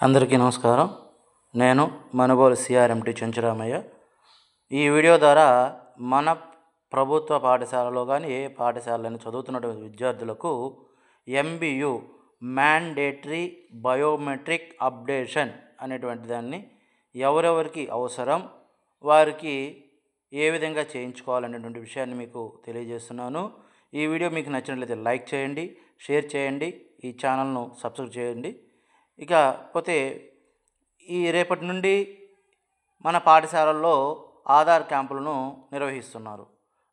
అందరికీ నమస్కారం. నేను మనుబోలు సిఆర్ఎంటి చెంచురామయ్య. ఈ వీడియో ద్వారా మన ప్రభుత్వ పాఠశాలలో కానీ ఏ పాఠశాలని చదువుతున్నటువంటి విద్యార్థులకు ఎంబీయు మ్యాండేటరీ బయోమెట్రిక్ అప్డేషన్ అనేటువంటి దాన్ని ఎవరెవరికి అవసరం, వారికి ఏ విధంగా చేయించుకోవాలనేటువంటి విషయాన్ని మీకు తెలియజేస్తున్నాను. ఈ వీడియో మీకు నచ్చినట్లయితే లైక్ చేయండి, షేర్ చేయండి, ఈ ఛానల్ను సబ్స్క్రైబ్ చేయండి. ఇకపోతే ఈ రేపటి నుండి మన పాఠశాలల్లో ఆధార్ క్యాంపులను నిర్వహిస్తున్నారు.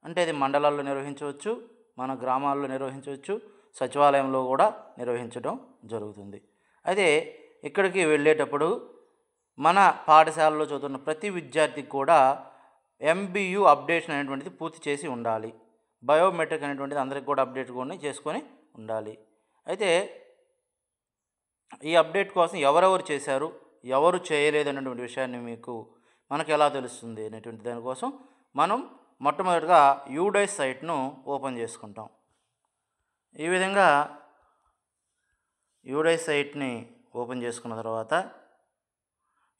అంటే ఇది మండలాల్లో నిర్వహించవచ్చు, మన గ్రామాల్లో నిర్వహించవచ్చు, సచివాలయంలో కూడా నిర్వహించడం జరుగుతుంది. అయితే ఇక్కడికి వెళ్ళేటప్పుడు మన పాఠశాలలో చదువుతున్న ప్రతి విద్యార్థికి కూడా ఎంబీయు అప్డేషన్ అనేటువంటిది పూర్తి చేసి ఉండాలి. బయోమెట్రిక్ అనేటువంటిది అందరికి కూడా అప్డేట్ కూడా చేసుకొని ఉండాలి. అయితే ఈ అప్డేట్ కోసం ఎవరెవరు చేశారు, ఎవరు చేయలేదు అనేటువంటి విషయాన్ని మనకు ఎలా తెలుస్తుంది అనేటువంటి దానికోసం మనం మొట్టమొదటిగా యూడైస్ సైట్ను ఓపెన్ చేసుకుంటాం. ఈ విధంగా యూడైస్ సైట్ని ఓపెన్ చేసుకున్న తర్వాత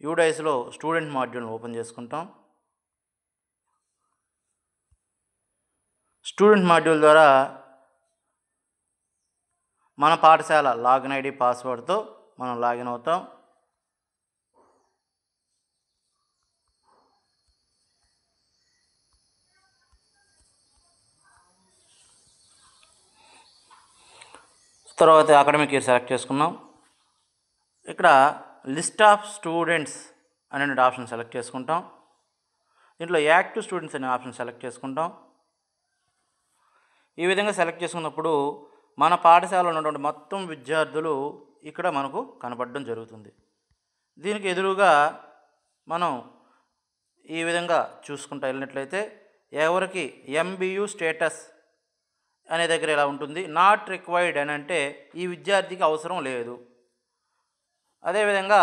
యూడైస్లో స్టూడెంట్ మాడ్యూల్ని ఓపెన్ చేసుకుంటాం. స్టూడెంట్ మాడ్యూల్ ద్వారా మన పాఠశాల లాగిన్ ఐడి పాస్వర్డ్తో మనం లాగిన్ అవుతాం. తర్వాత అకాడమిక్ ఇయర్ సెలెక్ట్ చేసుకున్నాం. ఇక్కడ లిస్ట్ ఆఫ్ స్టూడెంట్స్ అనే ఆప్షన్ సెలెక్ట్ చేసుకుంటాం. దీంట్లో యాక్టివ్ స్టూడెంట్స్ అనే ఆప్షన్ సెలెక్ట్ చేసుకుంటాం. ఈ విధంగా సెలెక్ట్ చేసుకున్నప్పుడు మన పాఠశాలలో ఉన్నటువంటి మొత్తం విద్యార్థులు ఇక్కడ మనకు కనపడడం జరుగుతుంది. దీనికి ఎదురుగా మనం ఈ విధంగా చూసుకుంటూ వెళ్ళినట్లయితే ఎవరికి ఎంబీయు స్టేటస్ అనే దగ్గర ఇలా ఉంటుంది. నాట్ రిక్వైర్డ్ అని అంటే ఈ విద్యార్థికి అవసరం లేదు. అదేవిధంగా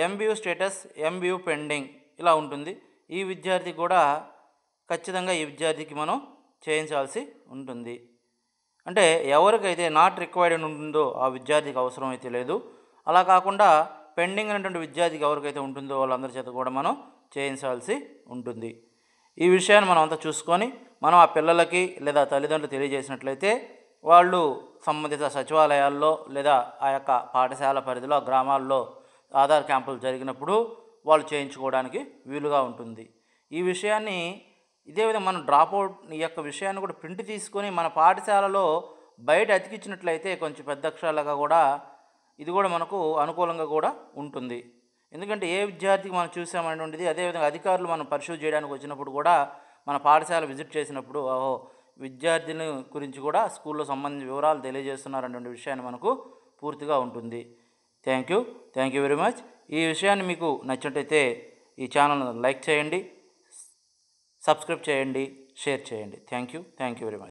ఎంబీయు స్టేటస్, ఎంబీయు పెండింగ్ ఇలా ఉంటుంది. ఈ విద్యార్థి కూడా ఖచ్చితంగా ఈ విద్యార్థికి మనం చేయించాల్సి ఉంటుంది. అంటే ఎవరికైతే నాట్ రిక్వైర్డ్ అని ఉంటుందో ఆ విద్యార్థికి అవసరం అయితే లేదు. అలా కాకుండా పెండింగ్ అనేటువంటి విద్యార్థికి ఎవరికైతే ఉంటుందో వాళ్ళందరి చేత కూడా మనం చేయించాల్సి ఉంటుంది. ఈ విషయాన్ని మనం అంతా చూసుకొని మనం ఆ పిల్లలకి లేదా తల్లిదండ్రులు తెలియజేసినట్లయితే వాళ్ళు సంబంధిత సచివాలయాల్లో లేదా ఆ యొక్క పాఠశాల పరిధిలో గ్రామాల్లో ఆధార్ క్యాంపులు జరిగినప్పుడు వాళ్ళు చేయించుకోవడానికి వీలుగా ఉంటుంది. ఈ విషయాన్ని ఇదే విధంగా మనం డ్రాప్అవుట్ ఈ యొక్క విషయాన్ని కూడా ప్రింట్ తీసుకొని మన పాఠశాలలో బయట అతికించినట్లయితే కొంచెం పెద్ద అక్షరాలుగా కూడా ఇది కూడా మనకు అనుకూలంగా కూడా ఉంటుంది. ఎందుకంటే ఏ విద్యార్థికి మనం చూసామనేటువంటిది అదేవిధంగా అధికారులు మనం పరిశోధన చేయడానికి వచ్చినప్పుడు కూడా మన పాఠశాల విజిట్ చేసినప్పుడు విద్యార్థిని గురించి కూడా స్కూల్లో సంబంధించిన వివరాలు తెలియజేస్తున్నారనేటువంటి విషయాన్ని మనకు పూర్తిగా ఉంటుంది. Thank you very much. ఈ విషయాన్ని మీకు నచ్చినట్టయితే ఈ ఛానల్ను లైక్ చేయండి, సబ్స్క్రైబ్ చేయండి, షేర్ చేయండి. Thank you very much.